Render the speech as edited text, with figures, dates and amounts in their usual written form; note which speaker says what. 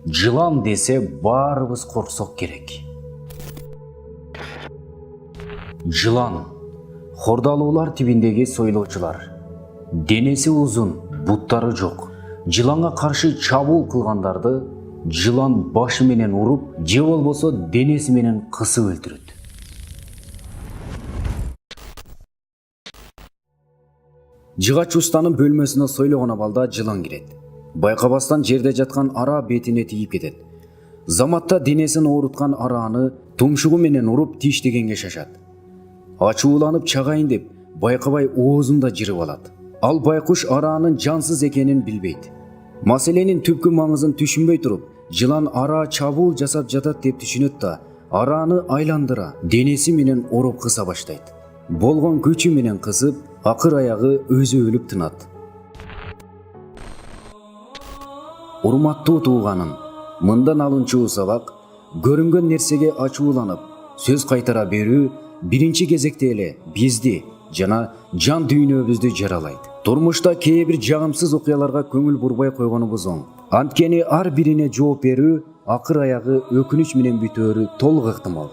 Speaker 1: Жылан десе баарыбыз корксок керек. Жылан хордалуулар тибиндеги сойлоочулар. Денеси узун, буттары жок. Жыланга каршы чабуул кылгандарды жылан башы менен уруп, же болбосо денеси менен кысып өлтүрөт. Жыгач устанын бөлмөсүнө сойлогон абалда жылан кирет. Байкабастан жерде жаткан ара бетине тийип кетет. Заматта денесин ооруткан арааны тумшугу менен уруп тиштегенге шашат. Ачууланып чагайын деп байкабай оозун да жырып алат. Ал байкуш араанын жансыз экенин билбейт. Маселенин түпкү маңызын түшүнбөй туруп, жылан ара чабуул жасап жатат деп түшүнөт да, арааны айландыра, денеси менен ороп кыса баштайт. Болгон күчү менен кысып, акыр аягы өзү өлүп тынат. Урматтуу тууганым, мындан алынчу сабак, көрүнгөн нерсеге ачууланып, сөз кайтара берүү биринчи кезекте эле бизди жана жан дүйнөбүздү жаралайт. Турмушта кээ бир жагымсыз окуяларга көңүл бурбай койгонубуз оң. Анткени ар бирине жооп берүү акыр аягы өкүнүч менен бүтөөрү толук ыктымал.